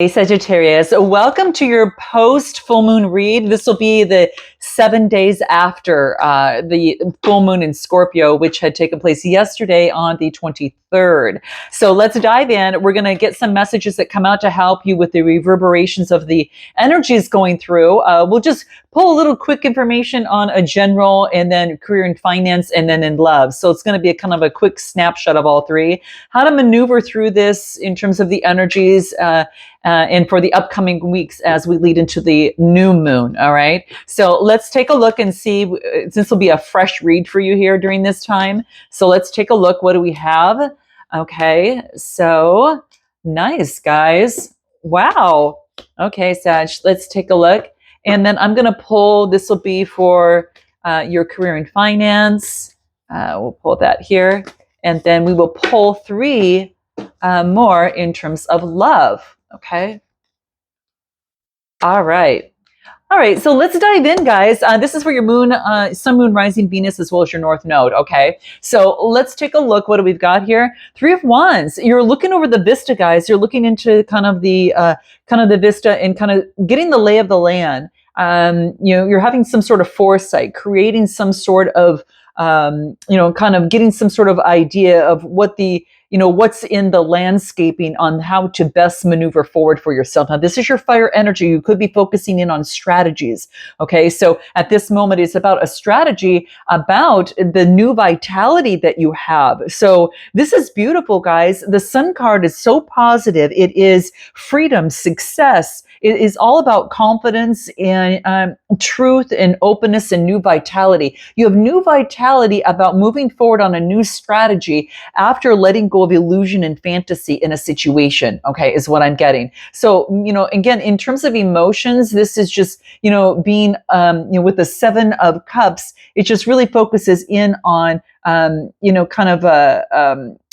Hey Sagittarius, welcome to your post full moon read. This will be the 7 days after the full moon in Scorpio, which had taken place yesterday on the 23rd. So let's dive in. We're going to get some messages that come out to help you with the reverberations of the energies going through. We'll just pull a little quick information on a general, and then career and finance, and then in love. So it's going to be a kind of a quick snapshot of all three. How to maneuver through this in terms of the energies, and for the upcoming weeks as we lead into the new moon. All right. So let's take a look and see, since this will be a fresh read for you here during this time. So let's take a look. What do we have? Okay. So nice, guys. Wow. Okay, Sag, let's take a look. And then I'm going to pull, this will be for your career and finance. We'll pull that here. And then we will pull three more in terms of love. Okay. All right. All right. So let's dive in, guys. This is for your moon, sun, moon, rising, Venus, as well as your north node. Okay. So let's take a look. What do we've got here? Three of Wands. You're looking over the vista, guys. You're looking into kind of the vista and kind of getting the lay of the land. You're having some sort of foresight, creating some sort of, kind of getting some sort of idea of what what's in the landscaping on how to best maneuver forward for yourself. Now, this is your fire energy. You could be focusing in on strategies. Okay. So at this moment, it's about a strategy about the new vitality that you have. So this is beautiful, guys. The Sun card is so positive. It is freedom, success. It is all about confidence and truth and openness and new vitality. You have new vitality about moving forward on a new strategy after letting go of illusion and fantasy in a situation, okay, is what I'm getting. So, again, in terms of emotions, this is just, being, with the Seven of Cups, it just really focuses in on,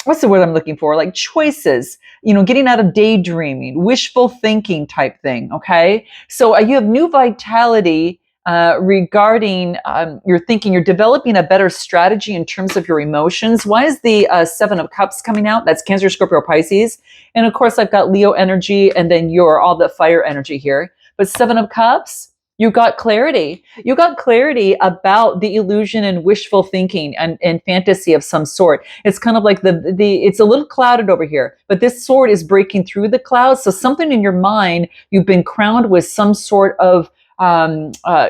what's the word I'm looking for? Like choices, getting out of daydreaming, wishful thinking type thing. Okay. So you have new vitality regarding your thinking. You're developing a better strategy in terms of your emotions. Why is the Seven of Cups coming out? That's Cancer, Scorpio, Pisces. And of course, I've got Leo energy, and then you're all the fire energy here. But Seven of Cups, you got clarity. You got clarity about the illusion and wishful thinking and fantasy of some sort. It's kind of like it's a little clouded over here, but this sword is breaking through the clouds. So something in your mind, you've been crowned with some sort of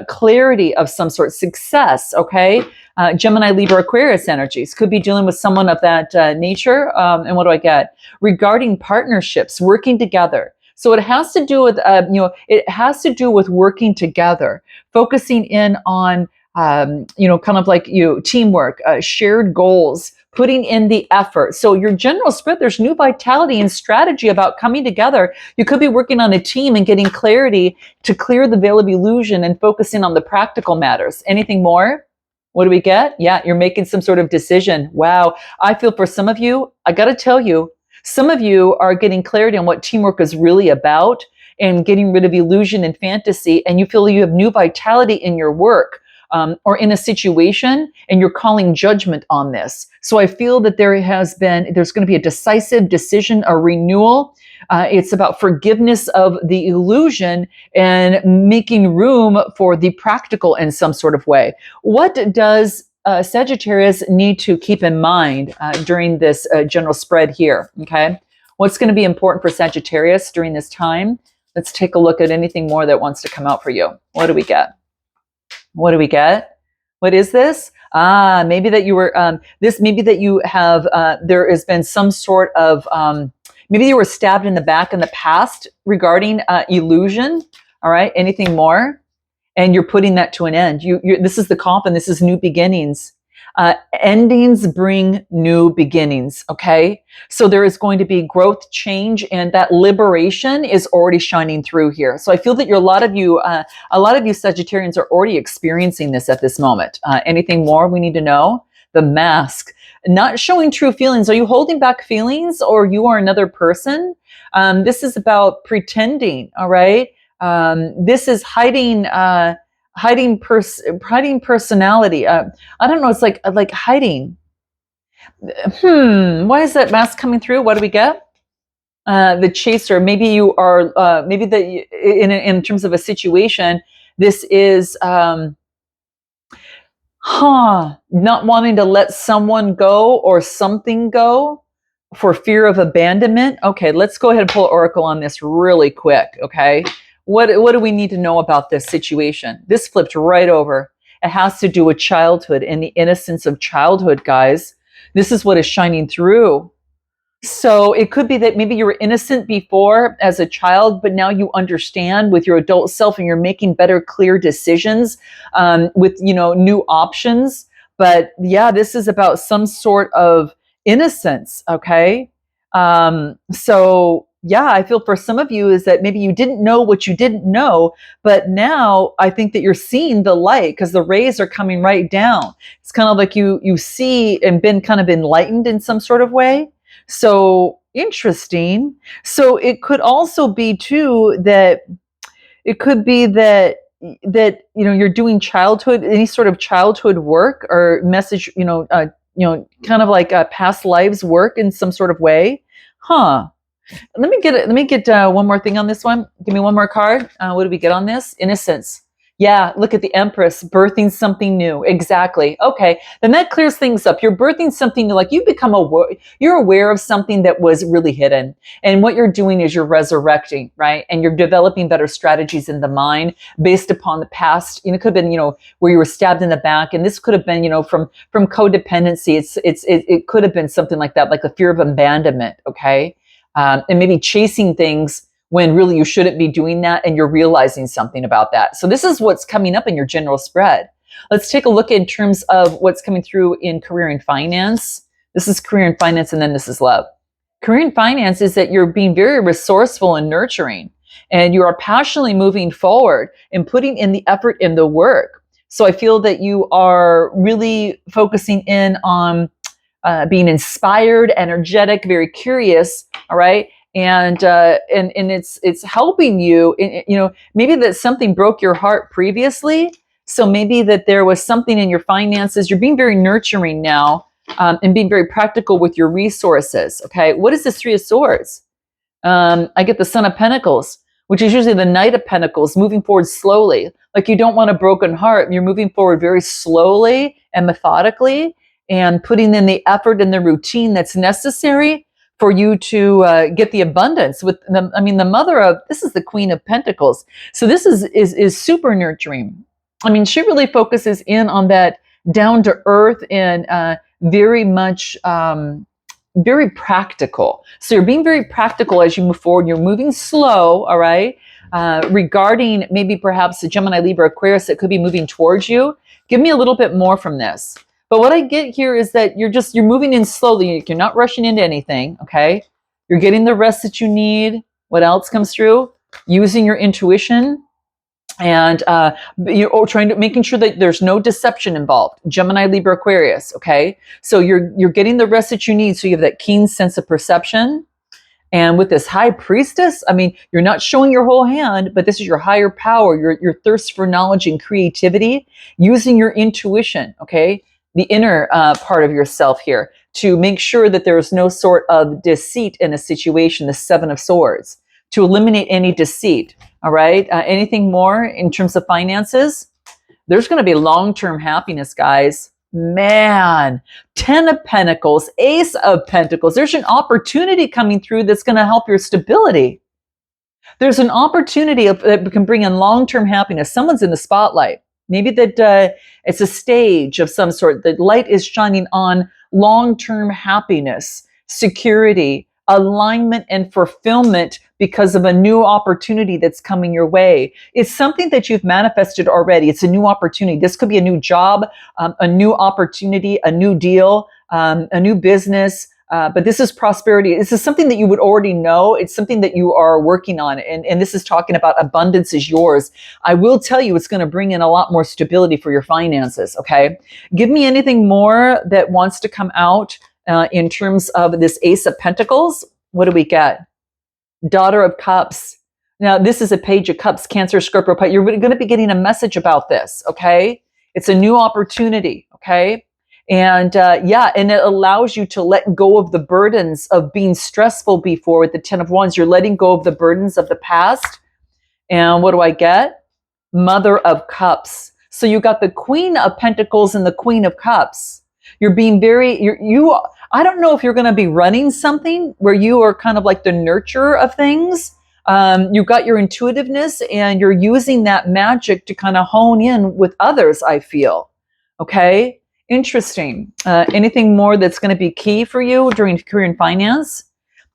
clarity of some sort, success. Okay. Gemini, Libra, Aquarius energies could be dealing with someone of that nature. And what do I get? Regarding partnerships, working together. So it has to do with, it has to do with working together, focusing in on, kind of like teamwork, shared goals, putting in the effort. So your general spread, there's new vitality and strategy about coming together. You could be working on a team and getting clarity to clear the veil of illusion and focusing on the practical matters. Anything more? What do we get? Yeah, you're making some sort of decision. Wow. I feel for some of you, I got to tell you, some of you are getting clarity on what teamwork is really about and getting rid of illusion and fantasy, and you feel you have new vitality in your work or in a situation, and you're calling judgment on this. So I feel that there's going to be a decisive decision, a renewal. It's about forgiveness of the illusion and making room for the practical in some sort of way. What does Sagittarius need to keep in mind during this general spread here? Okay. What's going to be important for Sagittarius during this time? Let's take a look at anything more that wants to come out for you. What do we get? What do we get? What is this? Maybe that you were, maybe that you have, there has been some sort of, maybe you were stabbed in the back in the past regarding illusion. All right. Anything more? And you're putting that to an end. This is the coffin. This is new beginnings. Endings bring new beginnings. Okay. So there is going to be growth, change, and that liberation is already shining through here. So I feel that a lot of you Sagittarians are already experiencing this at this moment. Anything more we need to know? The mask, not showing true feelings. Are you holding back feelings, or you are another person? This is about pretending. All right. This is hiding personality. I don't know. It's like hiding. Why is that mask coming through? What do we get? The chaser. Maybe you are. Maybe that in terms of a situation, this is not wanting to let someone go or something go for fear of abandonment. Okay, let's go ahead and pull Oracle on this really quick. Okay, what do we need to know about this situation? This flipped right over. It has to do with childhood and the innocence of childhood, guys. This is what is shining through. So it could be that maybe you were innocent before as a child, but now you understand with your adult self and you're making better, clear decisions with, new options. But yeah, this is about some sort of innocence. Okay. So yeah, I feel for some of you is that maybe you didn't know what you didn't know, but now I think that you're seeing the light because the rays are coming right down. It's kind of like you see and been kind of enlightened in some sort of way. So interesting. So it could also be too that it could be that you're doing childhood, any sort of childhood work or message, kind of like past lives work in some sort of way. Huh. Let me get one more thing on this one. Give me one more card. What do we get on this? Innocence. Yeah, look at the Empress birthing something new. Exactly. Okay, then that clears things up. You're birthing something new. Like you're aware of something that was really hidden, and what you're doing is you're resurrecting, right? And you're developing better strategies in the mind based upon the past. It could have been, where you were stabbed in the back, and this could have been, from codependency. It could have been something like that, like the fear of abandonment. Okay. And maybe chasing things when really you shouldn't be doing that, and you're realizing something about that. So this is what's coming up in your general spread. Let's take a look in terms of what's coming through in career and finance. This is career and finance, and then this is love. Career and finance is that you're being very resourceful and nurturing, and you are passionately moving forward and putting in the effort in the work. So I feel that you are really focusing in on being inspired, energetic, very curious. All right. And it's helping you, maybe that something broke your heart previously. So maybe that there was something in your finances. You're being very nurturing now, and being very practical with your resources. Okay. What is this Three of Swords? I get the Son of Pentacles, which is usually the Knight of Pentacles, moving forward slowly. Like you don't want a broken heart. You're moving forward very slowly and methodically, and putting in the effort and the routine that's necessary for you to get the abundance. The mother of, this is the Queen of Pentacles. So this is super nurturing. She really focuses in on that down to earth and very much, very practical. So you're being very practical as you move forward. You're moving slow, all right? Regarding maybe perhaps a Gemini, Libra, Aquarius that could be moving towards you. Give me a little bit more from this. But what I get here is that you're moving in slowly. You're not rushing into anything, okay? You're getting the rest that you need. What else comes through? Using your intuition, and you're making sure that there's no deception involved. Gemini, Libra, Aquarius, okay? So you're getting the rest that you need. So you have that keen sense of perception. And with this High Priestess, you're not showing your whole hand, but this is your higher power, your thirst for knowledge and creativity, using your intuition, okay? The inner part of yourself here, to make sure that there's no sort of deceit in a situation, the Seven of Swords, to eliminate any deceit, all right? Anything more in terms of finances? There's going to be long-term happiness, guys. Man, 10 of Pentacles, Ace of Pentacles. There's an opportunity coming through that's going to help your stability. There's an opportunity that can bring in long-term happiness. Someone's in the spotlight. Maybe that it's a stage of some sort. The light is shining on long-term happiness, security, alignment, and fulfillment because of a new opportunity that's coming your way. It's something that you've manifested already. It's a new opportunity. This could be a new job, a new opportunity, a new deal, a new business. But this is prosperity. This is something that you would already know. It's something that you are working on. And this is talking about abundance is yours. I will tell you, it's going to bring in a lot more stability for your finances. Okay. Give me anything more that wants to come out in terms of this Ace of Pentacles. What do we get? Daughter of Cups. Now, this is a Page of Cups, Cancer, Scorpio, Pisces. You're going to be getting a message about this. Okay. It's a new opportunity. Okay. And yeah, and it allows you to let go of the burdens of being stressful before. With the 10 of Wands, you're letting go of the burdens of the past. And what do I get? Mother of Cups. So you got the Queen of Pentacles and the Queen of Cups. You're being very, I don't know if you're going to be running something where you are kind of like the nurturer of things. You've got your intuitiveness and you're using that magic to kind of hone in with others, I feel. Okay. Interesting. Anything more that's going to be key for you during career and finance?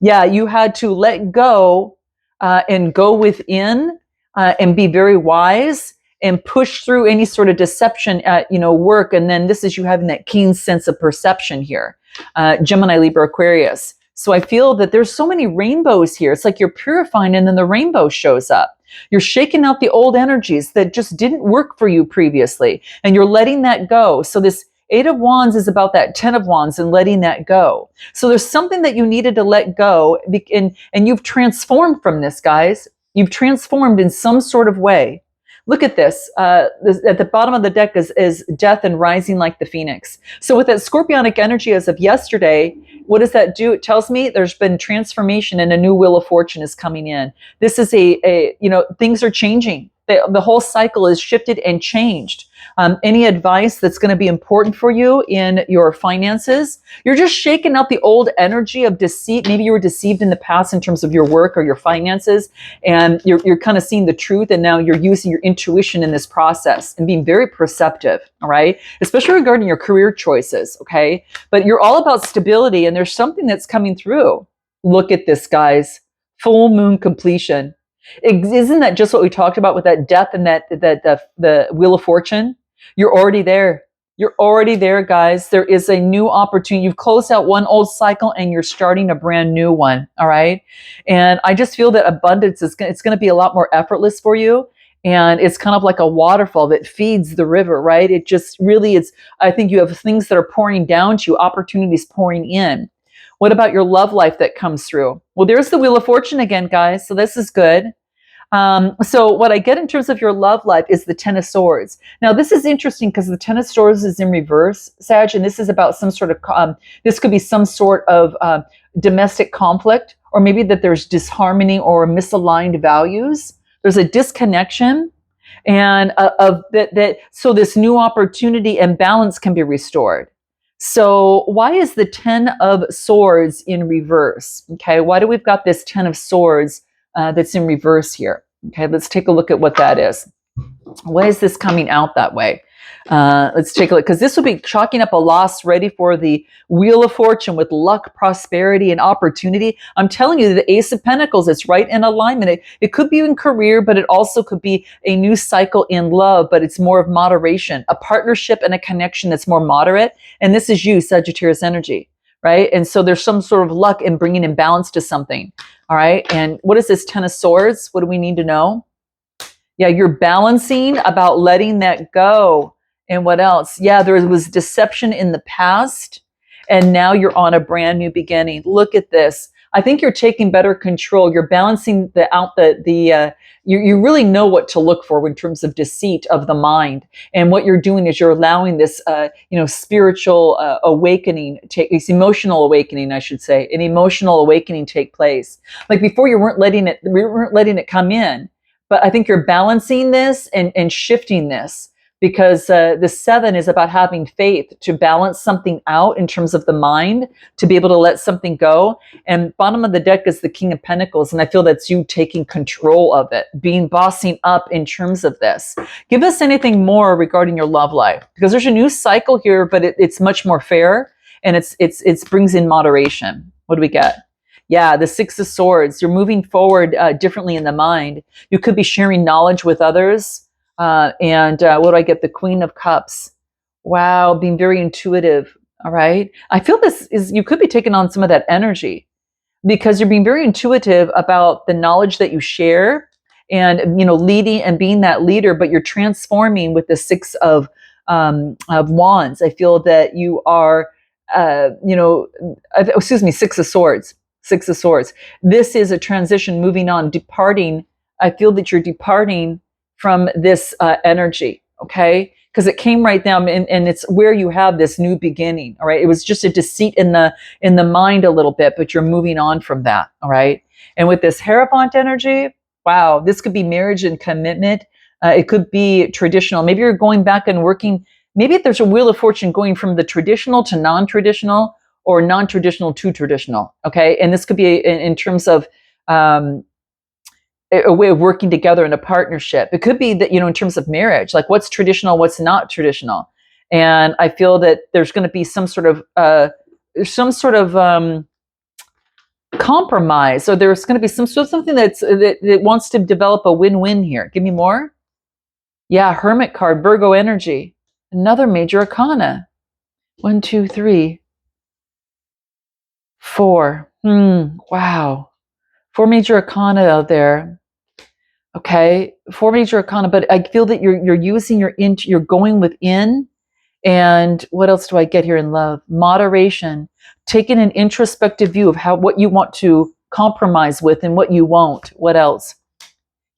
Yeah, you had to let go and go within and be very wise and push through any sort of deception at work. And then this is you having that keen sense of perception here, Gemini, Libra, Aquarius. So I feel that there's so many rainbows here. It's like you're purifying and then the rainbow shows up. You're shaking out the old energies that just didn't work for you previously, and you're letting that go. So this 8 of Wands is about that 10 of Wands and letting that go. So there's something that you needed to let go, and you've transformed from this, guys. You've transformed in some sort of way. Look at this. At the bottom of the deck is death and rising like the phoenix. So with that scorpionic energy as of yesterday, what does that do? It tells me there's been transformation and a new wheel of fortune is coming in. This is things are changing. The whole cycle is shifted and changed. Any advice that's going to be important for you in your finances? You're just shaking out the old energy of deceit. Maybe you were deceived in the past in terms of your work or your finances, and you're kind of seeing the truth, and now you're using your intuition in this process and being very perceptive, all right? Especially regarding your career choices, okay? But you're all about stability, and there's something that's coming through. Look at this, guys. Full moon completion. Isn't that just what we talked about with that death and the Wheel of Fortune? You're already there. You're already there, guys. There is a new opportunity. You've closed out one old cycle and you're starting a brand new one. All right. And I just feel that abundance it's going to be a lot more effortless for you. And it's kind of like a waterfall that feeds the river, right? It just really is. I think you have things that are pouring down to you, opportunities pouring in. What about your love life that comes through? Well, there's the Wheel of Fortune again, guys. So this is good. So what I get in terms of your love life is the 10 of Swords. Now, this is interesting because the 10 of Swords is in reverse, Sag, and this is about some sort of, this could be some sort of domestic conflict, or maybe that there's disharmony or misaligned values. There's a disconnection, and so this new opportunity and balance can be restored. So why is the 10 of Swords in reverse? Okay, why do we've got this 10 of Swords that's in reverse here? Okay, let's take a look at what that is. Why is this coming out that way? Let's take a look, because this will be chalking up a loss ready for the Wheel of Fortune with luck, prosperity, and opportunity. I'm telling you, the Ace of Pentacles, it's right in alignment. It could be in career, but it also could be a new cycle in love, but it's more of moderation, a partnership and a connection that's more moderate. And this is you, Sagittarius energy, right? And so there's some sort of luck in bringing in balance to something. All right. And what is this 10 of Swords? What do we need to know? Yeah, you're balancing about letting that go. And what else? Yeah, there was deception in the past, and now you're on a brand new beginning. Look at this. I think you're taking better control. You're balancing you really know what to look for in terms of deceit of the mind. And what you're doing is you're allowing this, spiritual awakening, emotional awakening, I should say, an emotional awakening take place. Like before, we weren't letting it come in, but I think you're balancing this and shifting this. Because the 7 is about having faith to balance something out in terms of the mind, to be able to let something go. And bottom of the deck is the King of Pentacles. And I feel that's you taking control of it, bossing up in terms of this. Give us anything more regarding your love life, because there's a new cycle here, but it's much more fair, and it brings in moderation. What do we get? Yeah, the 6 of Swords. You're moving forward differently in the mind. You could be sharing knowledge with others. And what do I get? The Queen of Cups. Wow, being very intuitive. All right. I feel you could be taking on some of that energy, because you're being very intuitive about the knowledge that you share, and leading and being that leader. But you're transforming with the 6 of Wands. I feel that you are, 6 of Swords. 6 of Swords. This is a transition, moving on, departing. I feel that you're departing from this energy, okay? because it came right down, and it's where you have this new beginning. All right, it was just a deceit in the mind a little bit, but you're moving on from that. All right, and with this Hierophant energy, wow, this could be marriage and commitment. It could be traditional. Maybe you're going back and working. Maybe if there's a wheel of fortune going from the traditional to non-traditional, or non-traditional to traditional. Okay, and this could be in terms of a way of working together in a partnership. It could be that, in terms of marriage, like what's traditional, what's not traditional. And I feel that there's going to be some sort of compromise, or there's going to be something that wants to develop a win-win here. Give me more. Yeah, Hermit card, Virgo energy, another major arcana. 1, 2, 3, 4. Wow, 4 major arcana out there. Okay, 4 major arcana, but I feel that you're using you're going within. And what else do I get here in love? Moderation, taking an introspective view of what you want to compromise with and what you won't. What else?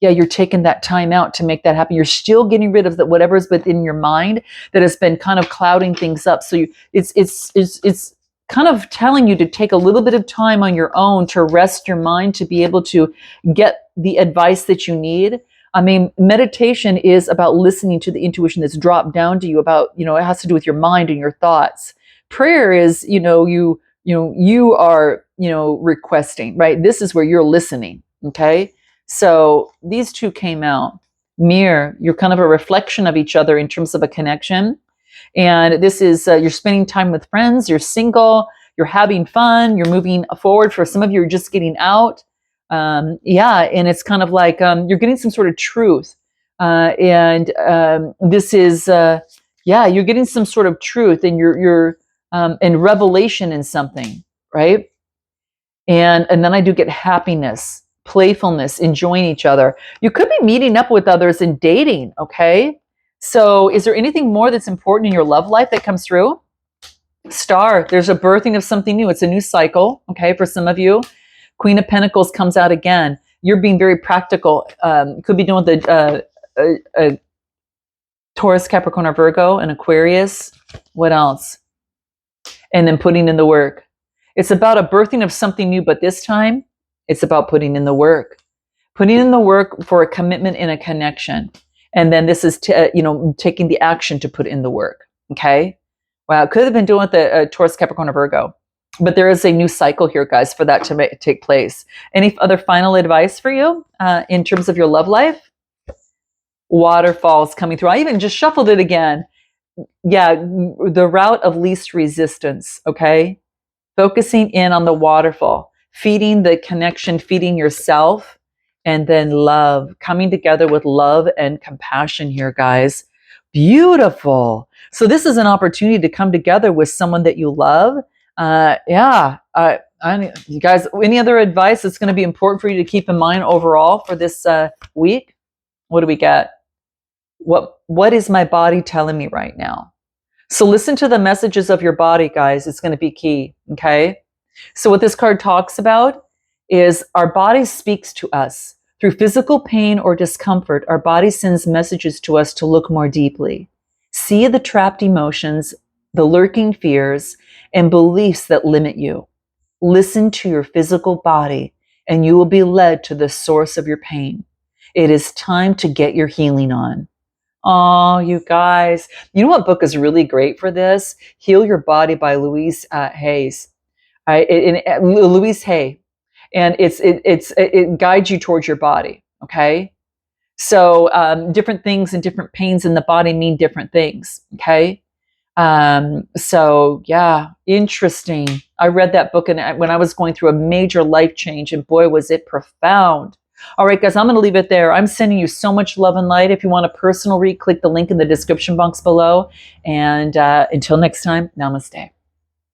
Yeah, you're taking that time out to make that happen. You're still getting rid of whatever's within your mind that has been kind of clouding things up. So it's kind of telling you to take a little bit of time on your own to rest your mind, to be able to get the advice that you need. I mean, meditation is about listening to the intuition that's dropped down to you about, it has to do with your mind and your thoughts. Prayer is, you are, requesting, right? This is where you're listening. Okay. So these two came out. Mirror, you're kind of a reflection of each other in terms of a connection. And this is, you're spending time with friends, you're single, you're having fun, you're moving forward. For some of you, you're just getting out. And it's kind of like you're getting some sort of truth. This is, you're getting some sort of truth, and you're in revelation in something, right? And then I do get happiness, playfulness, enjoying each other. You could be meeting up with others and dating, okay? So is there anything more that's important in your love life that comes through? Star, there's a birthing of something new. It's a new cycle, okay, for some of you. Queen of Pentacles comes out again. You're being very practical. Could be doing with a Taurus, Capricorn, or Virgo, an Aquarius. What else? And then putting in the work. It's about a birthing of something new, but this time it's about putting in the work. Putting in the work for a commitment and a connection. And then this is, taking the action to put in the work. Okay. Wow. Could have been doing with the Taurus, Capricorn, or Virgo. But there is a new cycle here, guys, for that to take place. Any other final advice for you in terms of your love life? Waterfalls coming through. I even just shuffled it again. Yeah. The route of least resistance. Okay. Focusing in on the waterfall, feeding the connection, feeding yourself. And then love, coming together with love and compassion here, guys. Beautiful. So this is an opportunity to come together with someone that you love. You guys, any other advice that's going to be important for you to keep in mind overall for this week? What do we get? What is my body telling me right now? So listen to the messages of your body, guys. It's going to be key. Okay. So what this card talks about is our body speaks to us. Through physical pain or discomfort, our body sends messages to us to look more deeply. See the trapped emotions, the lurking fears, and beliefs that limit you. Listen to your physical body, and you will be led to the source of your pain. It is time to get your healing on. Oh, you guys. You know what book is really great for this? Heal Your Body by Louise Hayes. Louise Hay. And it guides you towards your body, okay? So different things and different pains in the body mean different things, okay? So yeah, interesting. I read that book when I was going through a major life change, and boy, was it profound. All right, guys, I'm going to leave it there. I'm sending you so much love and light. If you want a personal read, click the link in the description box below. And until next time, namaste.